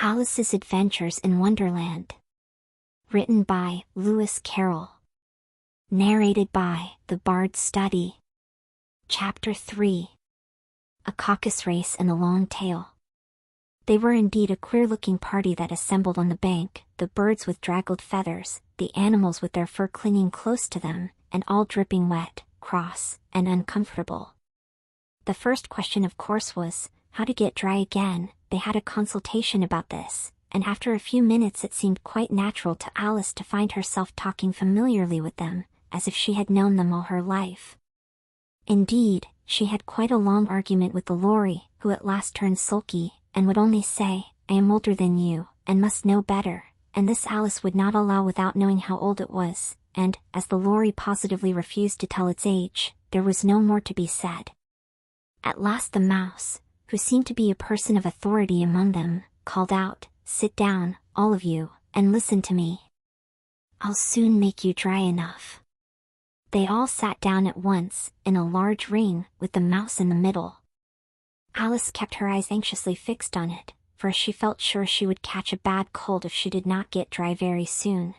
Alice's Adventures in Wonderland. Written by Lewis Carroll. Narrated by The Bard's Study. Chapter 3. A Caucus Race and a Long Tail. They were indeed a queer-looking party that assembled on the bank, the birds with draggled feathers, the animals with their fur clinging close to them, and all dripping wet, cross, and uncomfortable. The first question of course was, how to get dry again. They had a consultation about this, and after a few minutes it seemed quite natural to Alice to find herself talking familiarly with them, as if she had known them all her life. Indeed, she had quite a long argument with the Lory, who at last turned sulky, and would only say, "I am older than you, and must know better," and this Alice would not allow without knowing how old it was, and, as the Lory positively refused to tell its age, there was no more to be said. At last the mouse, who seemed to be a person of authority among them, called out, "Sit down, all of you, and listen to me. I'll soon make you dry enough." They all sat down at once, in a large ring, with the mouse in the middle. Alice kept her eyes anxiously fixed on it, for she felt sure she would catch a bad cold if she did not get dry very soon.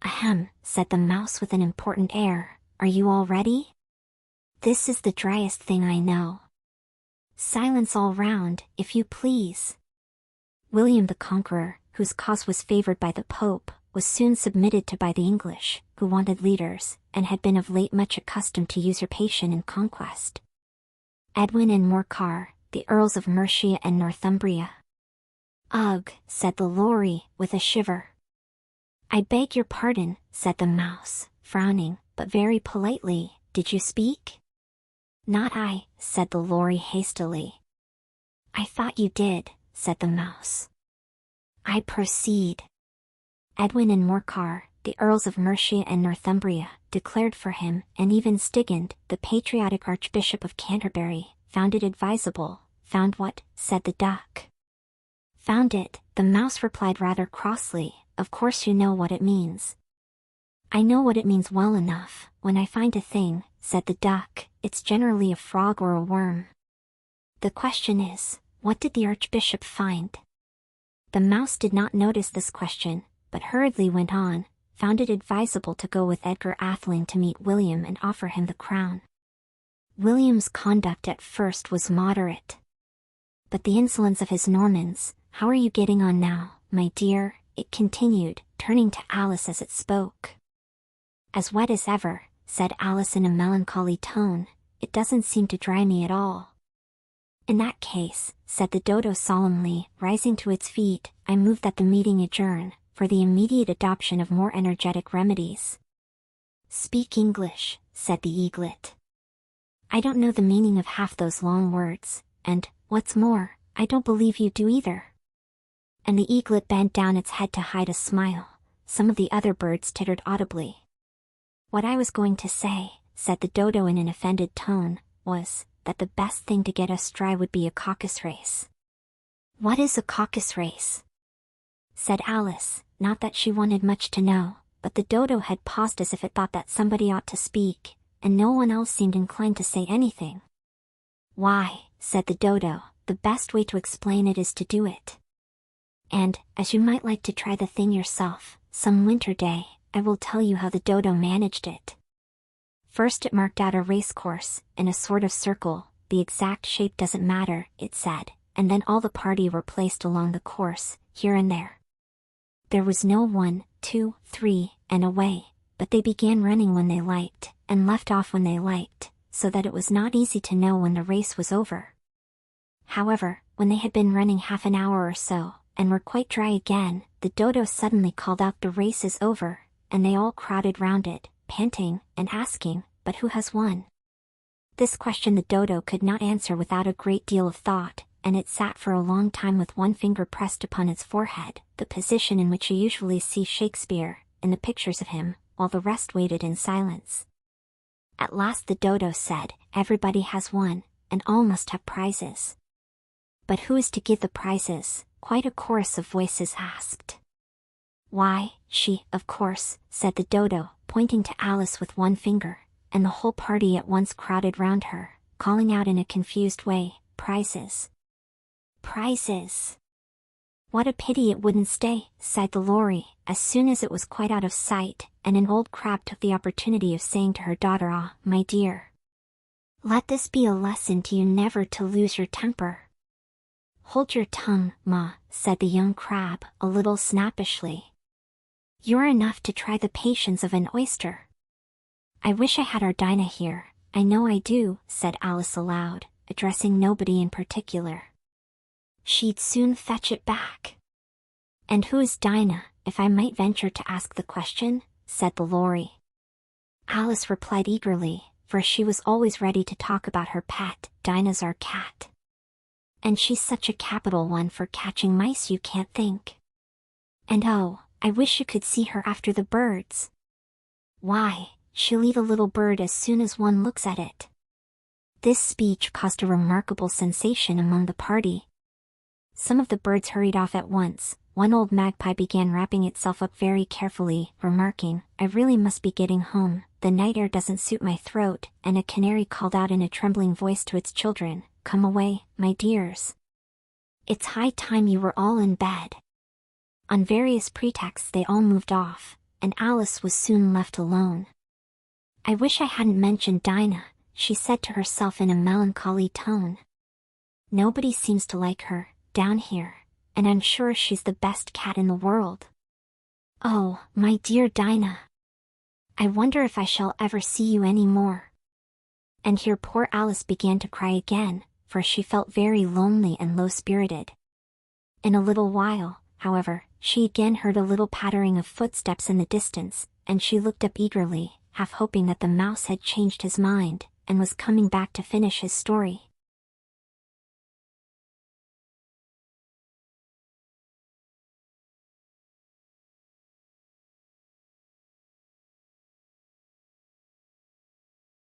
"Ahem," said the mouse with an important air, "are you all ready? This is the driest thing I know. Silence all round, if you please." William the Conqueror, whose cause was favored by the Pope, was soon submitted to by the English, who wanted leaders, and had been of late much accustomed to usurpation and conquest. Edwin and Morcar, the Earls of Mercia and Northumbria. "Ugh," said the Lory, with a shiver. "I beg your pardon," said the mouse, frowning, but very politely, "did you speak?" "Not I," said the Lory hastily. "I thought you did," said the mouse. "I proceed." Edwin and Morcar, the Earls of Mercia and Northumbria, declared for him, and even Stigand, the patriotic Archbishop of Canterbury, found it advisable. "Found what?" said the duck. "Found it," the mouse replied rather crossly, "of course you know what it means." "I know what it means well enough. When I find a thing," said the duck, "it's generally a frog or a worm. The question is, what did the Archbishop find?" The mouse did not notice this question, but hurriedly went on, "Found it advisable to go with Edgar Atheling to meet William and offer him the crown. William's conduct at first was moderate. But the insolence of his Normans, how are you getting on now, my dear?" it continued, turning to Alice as it spoke. "As wet as ever," said Alice in a melancholy tone. "It doesn't seem to dry me at all." "In that case," said the dodo solemnly, rising to its feet, "I move that the meeting adjourn, for the immediate adoption of more energetic remedies." "Speak English," said the eaglet. "I don't know the meaning of half those long words, and, what's more, I don't believe you do either." And the eaglet bent down its head to hide a smile. Some of the other birds tittered audibly. "What I was going to say," said the dodo in an offended tone, "was, that the best thing to get us dry would be a caucus race." "What is a caucus race?" said Alice, not that she wanted much to know, but the dodo had paused as if it thought that somebody ought to speak, and no one else seemed inclined to say anything. "Why," said the dodo, "the best way to explain it is to do it. And, as you might like to try the thing yourself, some winter day, I will tell you how the dodo managed it. First it marked out a race course, in a sort of circle. The exact shape doesn't matter, it said, and then all the party were placed along the course, here and there. There was no 1, 2, 3, and away, but they began running when they liked, and left off when they liked, so that it was not easy to know when the race was over. However, when they had been running half an hour or so, and were quite dry again, the dodo suddenly called out, 'The race is over,' and they all crowded round it, panting, and asking, 'But who has won?' This question the dodo could not answer without a great deal of thought, and it sat for a long time with one finger pressed upon its forehead, the position in which you usually see Shakespeare, in the pictures of him, while the rest waited in silence. At last the dodo said, 'Everybody has won, and all must have prizes.' 'But who is to give the prizes?' quite a chorus of voices asked. "Why, she, of course," said the dodo, pointing to Alice with one finger, and the whole party at once crowded round her, calling out in a confused way, "Prizes! Prizes!" What a pity it wouldn't stay, sighed the lorry, as soon as it was quite out of sight, and an old crab took the opportunity of saying to her daughter, "Ah, my dear, let this be a lesson to you never to lose your temper." "Hold your tongue, Ma," said the young crab, a little snappishly. "You're enough to try the patience of an oyster." "I wish I had our Dinah here, I know I do," said Alice aloud, addressing nobody in particular. "She'd soon fetch it back." "And who is Dinah, if I might venture to ask the question?" said the lorry. Alice replied eagerly, for she was always ready to talk about her pet. "Dinah's our cat. And she's such a capital one for catching mice you can't think. And oh, I wish you could see her after the birds. Why, she'll eat a little bird as soon as one looks at it." This speech caused a remarkable sensation among the party. Some of the birds hurried off at once. One old magpie began wrapping itself up very carefully, remarking, "I really must be getting home, the night air doesn't suit my throat," and a canary called out in a trembling voice to its children, "Come away, my dears. It's high time you were all in bed." On various pretexts they all moved off, and Alice was soon left alone. "I wish I hadn't mentioned Dinah," she said to herself in a melancholy tone. "Nobody seems to like her, down here, and I'm sure she's the best cat in the world. Oh, my dear Dinah! I wonder if I shall ever see you any more." And here poor Alice began to cry again, for she felt very lonely and low-spirited. In a little while, however, she again heard a little pattering of footsteps in the distance, and she looked up eagerly, half hoping that the mouse had changed his mind, and was coming back to finish his story.